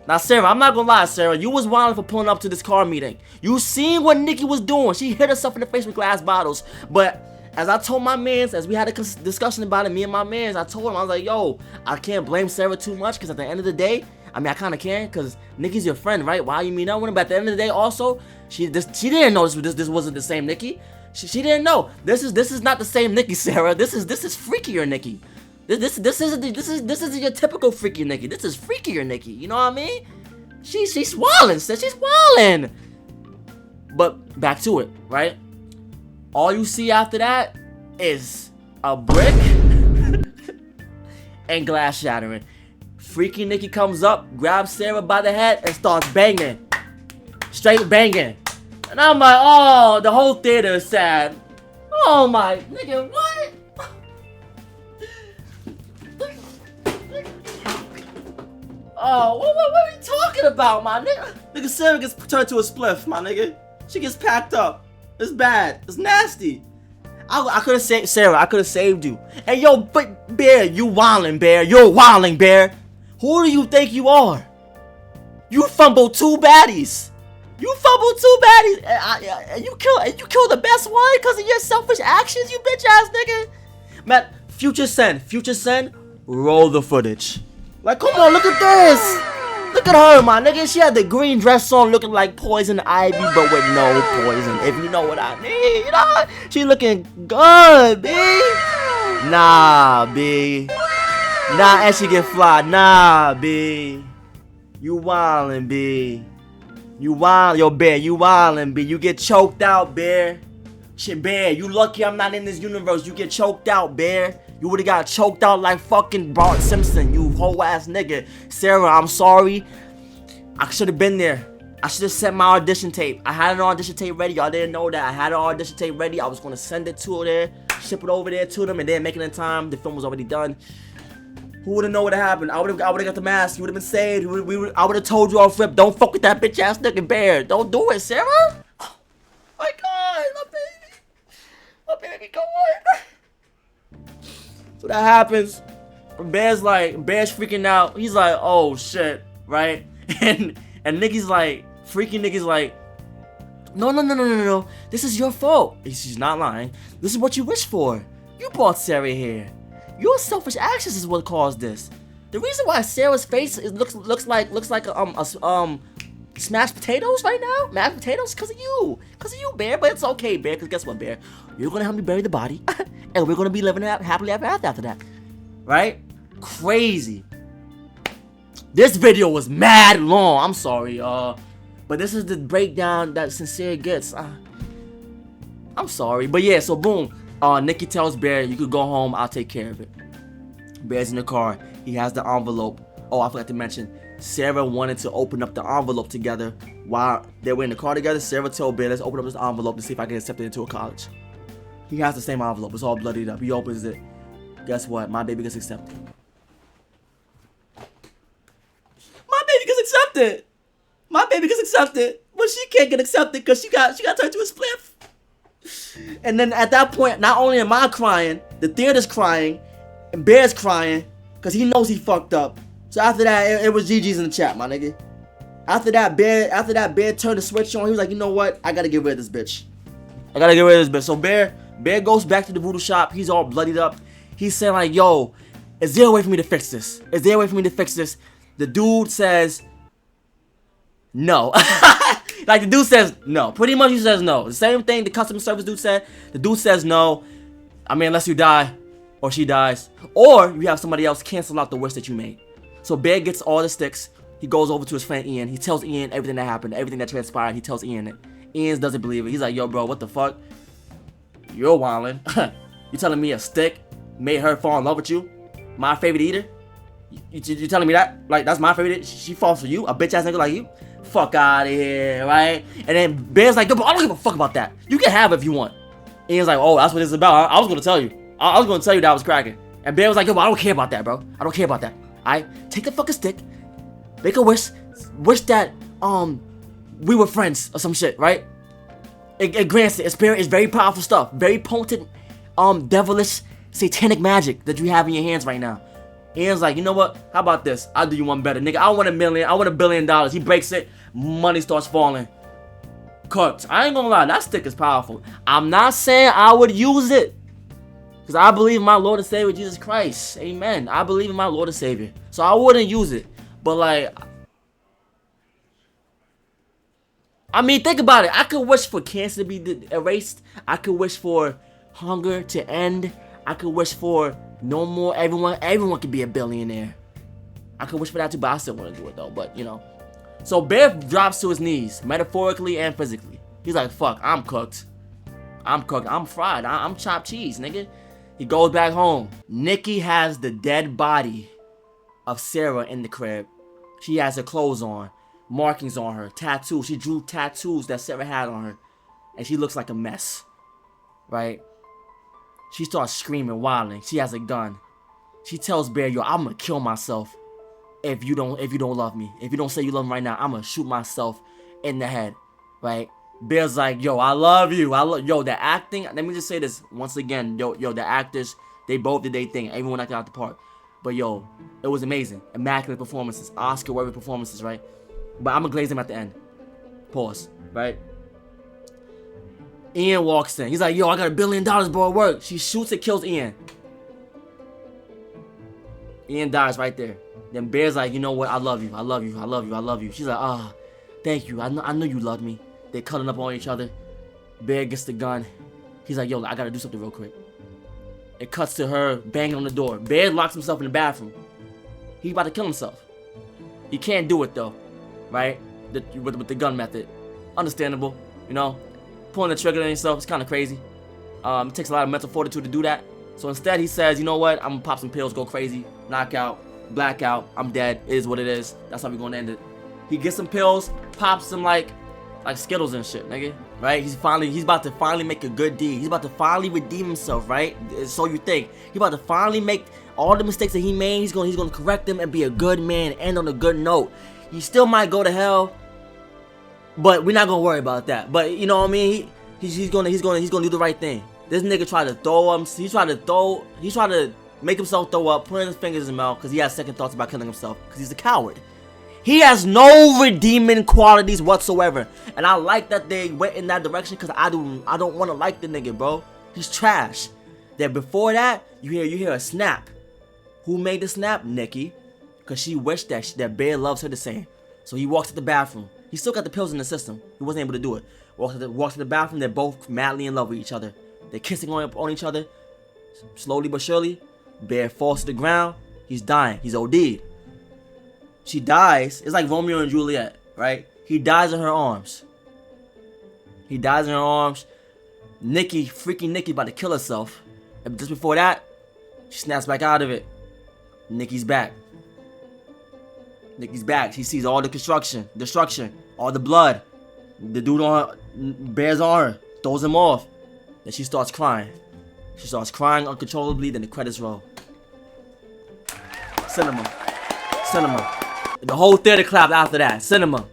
Now, Sarah, I'm not gonna lie, Sarah. You was wild for pulling up to this car meeting. You seen what Nikki was doing. She hit herself in the face with glass bottles. But as I told my mans, as we had a discussion about it, me and my mans, I told him, I was like, yo, I can't blame Sarah too much because at the end of the day, I mean, I kind of can because Nikki's your friend, right? Why you mean that one? But at the end of the day, also, she didn't know this wasn't the same Nikki. She didn't know. This is not the same Nikki, Sarah. This is freakier Nikki. This isn't your typical freaky Nikki. This is freakier Nikki. You know what I mean? She's swallowing, sis. She's swallowing. But back to it, right? All you see after that is a brick and glass shattering. Freaky Nikki comes up, grabs Sarah by the head, and starts banging. Straight banging. And I'm like, oh, the whole theater is sad. Oh my, nigga, what? Oh, what are we talking about, my nigga? Nigga, Sarah gets turned to a spliff, my nigga. She gets packed up. It's bad. It's nasty. I could have saved Sarah. I could have saved you. And yo, but Bear, you wildin', Bear. You're wildin', Bear. Who do you think you are? You fumbled 2 baddies. You fumbled 2 baddies. And you kill the best one because of your selfish actions, you bitch ass nigga. Man, Future Sen, roll the footage. Like, come on, look at this. Look at her, my nigga. She had the green dress on looking like Poison Ivy, but with no poison, if you know what I mean. You know? She looking good, B. Nah, B. Nah, and she get fly. Nah, B. You wildin', B. You wild, yo, Bear. You wildin', B. You get choked out, Bear. Shit, Bear. You lucky I'm not in this universe. You get choked out, Bear. You would've got choked out like fucking Bart Simpson, you whole ass nigga. Sarah, I'm sorry. I should've been there. I should've sent my audition tape. I had an audition tape ready. Y'all didn't know that. I had an audition tape ready. I was gonna send it to her there, ship it over there to them, and then make it in time. The film was already done. Who would've known what happened? I would've got the mask. You would've been saved. I would've told you off rip. Don't fuck with that bitch ass nigga Bear. Don't do it, Sarah. Oh my God, my baby, go on. So that happens. Bear's freaking out. He's like, oh shit, right? And Nikki's like, freaking Nikki's like, no. This is your fault. She's not lying. This is what you wish for. You brought Sarah here. Your selfish actions is what caused this. The reason why Sarah's face looks like smashed potatoes right now, mashed potatoes, cause of you, Bear. But it's okay, Bear, cause guess what, Bear? You're gonna help me bury the body, and we're gonna be living happily ever after that, right? Crazy. This video was mad long. I'm sorry, but this is the breakdown that Sincere gets. I'm sorry, but yeah. So boom, Nikki tells Bear, you could go home. I'll take care of it. Bear's in the car. He has the envelope. Oh, I forgot to mention. Sarah wanted to open up the envelope together while they were in the car together. Sarah told Bear, let's open up this envelope to see if I can accept it into a college. He has the same envelope. It's all bloodied up. He opens it. Guess what? My baby gets accepted. My baby gets accepted. But she can't get accepted because she got turned to a spliff. And then at that point, not only am I crying, the theater's crying, and Bear's crying because he knows he fucked up. So after that, it was GG's in the chat, my nigga. After that, Bear turned the switch on. He was like, you know what? I gotta get rid of this bitch. So Bear goes back to the voodoo shop. He's all bloodied up. He's saying like, yo, is there a way for me to fix this? The dude says, no. Like the dude says no. Pretty much he says no. The same thing the customer service dude said. The dude says no. I mean, unless you die, or she dies, or you have somebody else cancel out the wish that you made. So Bear gets all the sticks. He goes over to his friend Ian. He tells Ian everything that happened, everything that transpired. He tells Ian it. Ian doesn't believe it. He's like, yo, bro, what the fuck? You're wildin'. You telling me a stick made her fall in love with you? My favorite eater? You telling me that? Like, that's my favorite? She falls for you? A bitch ass nigga like you? Fuck out of here, right? And then Bear's like, yo, bro, I don't give a fuck about that. You can have it if you want. Ian's like, oh, that's what it's about. I was gonna tell you. I was gonna tell you that I was cracking. And Bear was like, yo, I don't care about that, bro. I don't care about that. Alright? Take the fucking stick. Make a wish. Wish that, we were friends or some shit, right? It grants it. Spirit is very powerful stuff. Very potent, devilish, satanic magic that you have in your hands right now. Ian's like, you know what? How about this? I'll do you one better, nigga. I want $1 million. I want $1 billion. He breaks it. Money starts falling. Cooked. I ain't gonna lie. That stick is powerful. I'm not saying I would use it, because I believe in my Lord and Savior, Jesus Christ. Amen. I believe in my Lord and Savior. So I wouldn't use it. But like, I mean, think about it. I could wish for cancer to be erased. I could wish for hunger to end. I could wish for no more. Everyone could be a billionaire. I could wish for that too, but I still want to do it though. But you know. So Bear drops to his knees, metaphorically and physically. He's like, fuck, I'm cooked. I'm cooked. I'm fried. I'm chopped cheese, nigga. He goes back home. Nikki has the dead body of Sarah in the crib. She has her clothes on, markings on her, tattoos. She drew tattoos that Sarah had on her, and she looks like a mess, right? She starts screaming, wilding. She has a gun. She tells Bear, yo, I'm gonna kill myself if you don't love me. If you don't say you love me right now, I'm gonna shoot myself in the head, right? Bear's like, yo, I love you. Yo, the acting, let me just say this once again. Yo, the actors, they both did their thing. Everyone knocked it out the park. But yo, it was amazing. Immaculate performances. Oscar-worthy performances, right? But I'm gonna glaze them at the end. Pause, right? Ian walks in. He's like, yo, I got $1 billion, bro, it worked. She shoots and kills Ian. Ian dies right there. Then Bear's like, you know what? I love you. I love you. I love you. I love you. She's like, ah, thank you. I know you love me. They're cuddling up on each other. Bear gets the gun. He's like, yo, I gotta do something real quick. It cuts to her banging on the door. Bear locks himself in the bathroom. He's about to kill himself. He can't do it though, right? With the gun method. Understandable, you know? Pulling the trigger on yourself, it's kind of crazy. It takes a lot of mental fortitude to do that. So instead he says, you know what? I'm gonna pop some pills, go crazy, knockout, blackout, I'm dead, it is what it is. That's how we're gonna end it. He gets some pills, pops some like Skittles and shit, nigga. Right? He's about to finally make a good deed. He's about to finally redeem himself, right? So you think. He's about to finally make all the mistakes that he made. He's gonna correct them and be a good man, end on a good note. He still might go to hell, but we're not gonna worry about that. But you know what I mean? He's gonna do the right thing. This nigga tried to throw him. He tried to make himself throw up, putting his fingers in his mouth because he has second thoughts about killing himself because he's a coward. He has no redeeming qualities whatsoever, and I like that they went in that direction because I don't want to like the nigga, bro. He's trash. Then before that, you hear a snap. Who made the snap? Nikki, because she wished that Bear loves her the same. So he walks to the bathroom. He still got the pills in the system. He wasn't able to do it. Walks to the bathroom. They're both madly in love with each other. They're kissing on each other, slowly but surely. Bear falls to the ground. He's dying. He's OD'd. She dies. It's like Romeo and Juliet, right? He dies in her arms. Nikki, freaking Nikki, about to kill herself. And just before that, she snaps back out of it. Nikki's back. She sees all the destruction, all the blood. The dude on Bear's on her, throws him off. Then she starts crying. She starts crying uncontrollably. Then the credits roll. Cinema. The whole theater clapped after that. Cinema.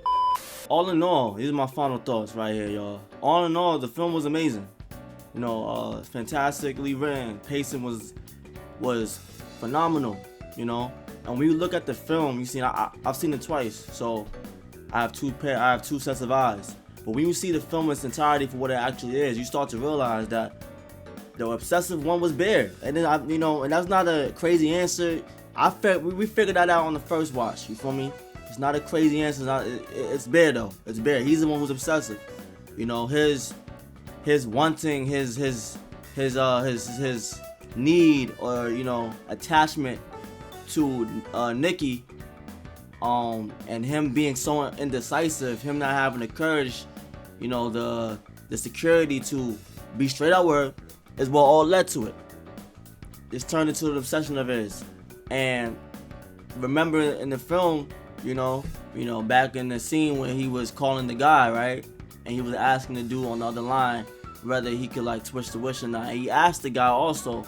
All in all, these are my final thoughts right here, y'all. All in all, the film was amazing. You know, fantastically written. Pacing was phenomenal. You know, and when you look at the film, you see, I've seen it twice, so I have two sets of eyes. But when you see the film in its entirety for what it actually is, you start to realize that the obsessive one was Bear. And then and that's not a crazy answer. We figured that out on the first watch. You feel me? It's not a crazy answer. It's Bear though. It's Bear. He's the one who's obsessive. You know, his wanting, his need or attachment to Nikki, and him being so indecisive, him not having the courage, the security to be straight up with her, is what all led to it. It's turned into an obsession of his. And remember in the film, you know, back in the scene when he was calling the guy, right? And he was asking the dude on the other line whether he could like twist the wish or not. And he asked the guy also,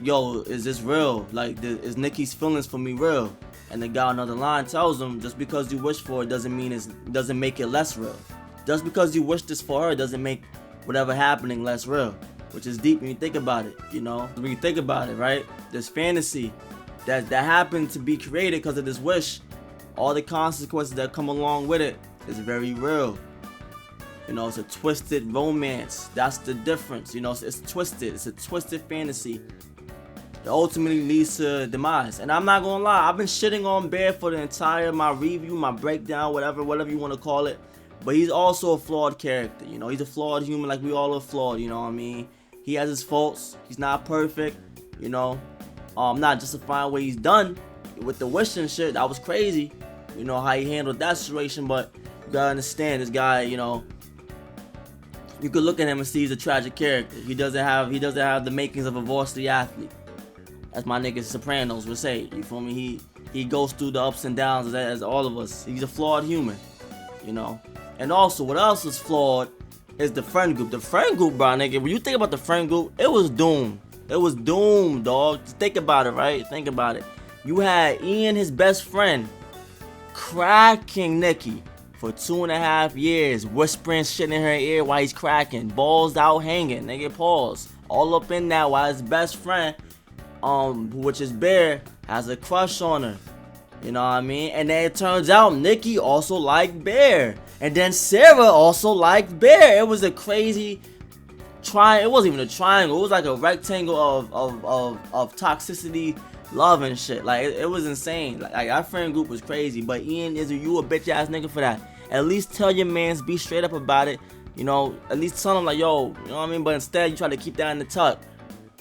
yo, is this real? Like, is Nikki's feelings for me real? And the guy on the other line tells him, just because you wish for it doesn't make it less real. Just because you wish this for her doesn't make whatever happening less real. Which is deep when you think about it, you know? When you think about it, right? This fantasy that happened to be created because of this wish, all the consequences that come along with it is very real. You know, it's a twisted romance. That's the difference. You know, it's twisted. It's a twisted fantasy that ultimately leads to demise. And I'm not gonna lie, I've been shitting on Bear for the entire my review, my breakdown, whatever you want to call it. But he's also a flawed character. You know, he's a flawed human, like we all are flawed. You know what I mean? He has his faults. He's not perfect. You know, I'm not justifying what he's done with the wish and shit. That was crazy. You know how he handled that situation, but you gotta understand this guy. You know, you could look at him and see he's a tragic character. He doesn't have the makings of a varsity athlete, as my niggas Sopranos would say. You feel me? He goes through the ups and downs as all of us. He's a flawed human. You know, and also what else is flawed is the friend group. The friend group, bro, nigga. When you think about the friend group, it was doomed. It was doomed, dog. Just think about it, right? Think about it. You had Ian, his best friend, cracking Nikki for 2.5 years, whispering shit in her ear while he's cracking, balls out hanging, nigga, pause. All up in that while his best friend, which is Bear, has a crush on her. You know what I mean? And then it turns out Nikki also liked Bear. And then Sarah also liked Bear. It was a crazy triangle. It wasn't even a triangle. It was like a rectangle of toxicity, love and shit. Like, it was insane. Like our friend group was crazy. But Ian, you a bitch ass nigga for that. At least tell your mans, be straight up about it. You know, at least tell him like, yo, you know what I mean? But instead, you try to keep that in the tuck.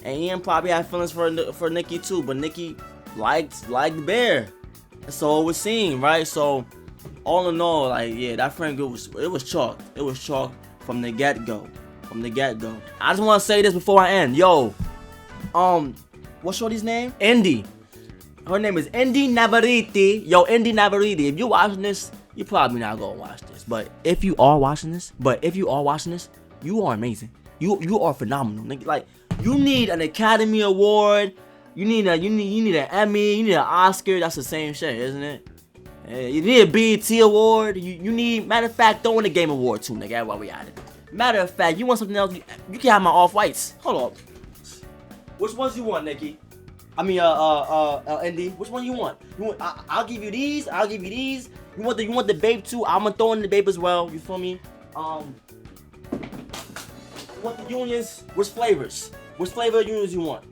And Ian probably had feelings for Nikki too. But Nikki liked Bear. That's all it was seen, right? So, all in all, like, yeah, that friend group was chalk. It was chalk from the get-go. From the get-go. I just want to say this before I end. Yo, what's shorty's name? Indy. Her name is Indy Navarrete. Yo, Indy Navarrete. If you're watching this, you're probably not gonna watch this. But if you are watching this, you are amazing. You are phenomenal, nigga. Like, you need an Academy Award. You need an Emmy, you need an Oscar. That's the same shit, isn't it? You need a BET Award. You need, matter of fact, throw in a Game Award too, nigga. While we at it. Matter of fact, you want something else? You can have my Off-Whites. Hold up. Which ones you want, Nikki? I mean, Indy. Which one you want? I'll give you these. I'll give you these. You want the Babe too? I'm gonna throw in the Babe as well. You feel me? You want the unions? Which flavors? Which flavor of unions you want?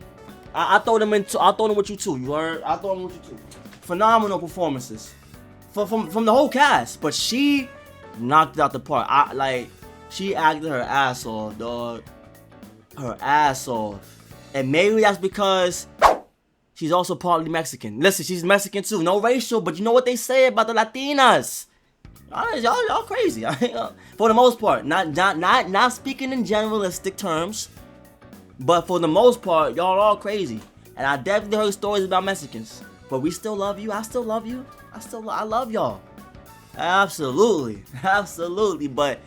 I throw them with you too. You heard? I throw them with you too. Phenomenal performances from the whole cast, but she knocked it out the park. She acted her ass off, dog. Her ass off, and maybe that's because she's also partly Mexican. Listen, she's Mexican too. No racial, but you know what they say about the Latinas. Y'all crazy. For the most part, not speaking in generalistic terms. But for the most part, y'all all crazy. And I definitely heard stories about Mexicans. But we still love you. I still love you. I love y'all. Absolutely. Absolutely. But,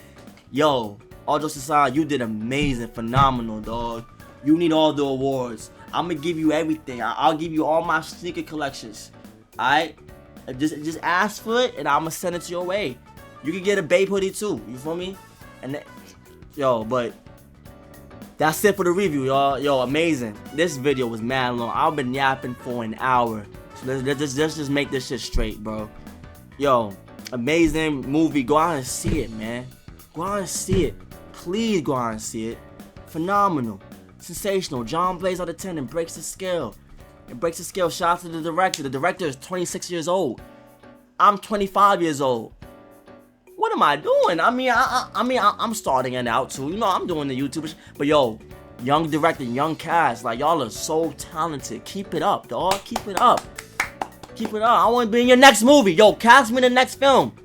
yo, all jokes aside, you did amazing. Phenomenal, dog. You need all the awards. I'm going to give you everything. I'll give you all my sneaker collections. Alright? Just ask for it, and I'm going to send it your way. You can get a Babe hoodie, too. You feel me? And, yo, but that's it for the review, y'all. Yo, amazing. This video was mad long. I've been yapping for an hour. So let's just make this shit straight, bro. Yo, amazing movie. Go out and see it, man. Go out and see it. Please go out and see it. Phenomenal. Sensational. John Blaze out of 10 and breaks the scale. It breaks the scale. Shout out to the director. The director is 26 years old. I'm 25 years old. What am I doing? I mean, I'm starting it out too. You know, I'm doing the YouTube. But yo, young director, young cast, like y'all are so talented. Keep it up, dog. Keep it up. Keep it up. I want to be in your next movie. Yo, cast me in the next film.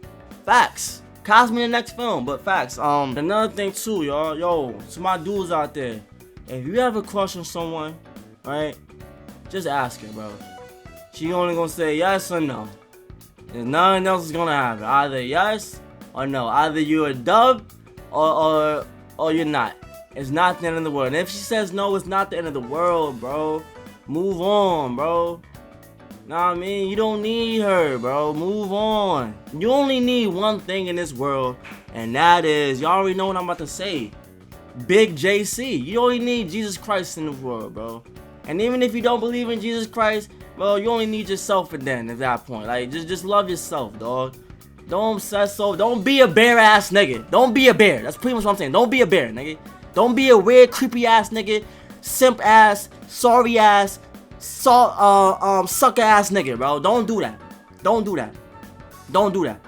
Facts. Cast me in the next film. But facts. Another thing too, y'all. Yo, to my dudes out there, if you have a crush on someone, right? Just ask her, bro. She only gonna say yes or no. And nothing else is gonna happen. Either yes or no. Either you're a dub or you're not. It's not the end of the world. And if she says no, it's not the end of the world, bro. Move on, bro. Nah, I mean, you don't need her, bro. Move on. You only need one thing in this world, and that is, y'all already know what I'm about to say. Big JC. You only need Jesus Christ in the world, bro. And even if you don't believe in Jesus Christ, well, you only need yourself at that point. Like, just love yourself, dog. Don't obsess over. Don't be a bear ass nigga. Don't be a bear. That's pretty much what I'm saying. Don't be a bear, nigga. Don't be a weird, creepy ass nigga, simp ass, sorry ass, sucker ass nigga, bro. Don't do that. Don't do that. Don't do that.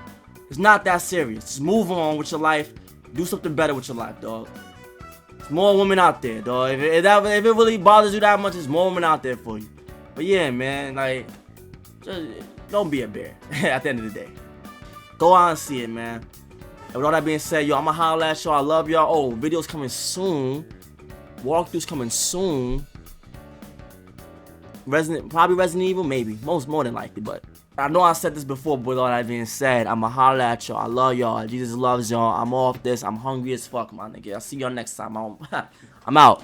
It's not that serious. Just move on with your life. Do something better with your life, dog. There's more women out there, dog. If it really bothers you that much, there's more women out there for you. But yeah, man, like, just don't be a bear at the end of the day. Go out and see it, man. And with all that being said, yo, I'ma holla at y'all. I love y'all. Oh, videos coming soon. Walkthroughs coming soon. Probably Resident Evil, maybe. More than likely, but I know I said this before, but with all that being said, I'ma holla at y'all. I love y'all. Jesus loves y'all. I'm off this. I'm hungry as fuck, my nigga. I'll see y'all next time. I'm out.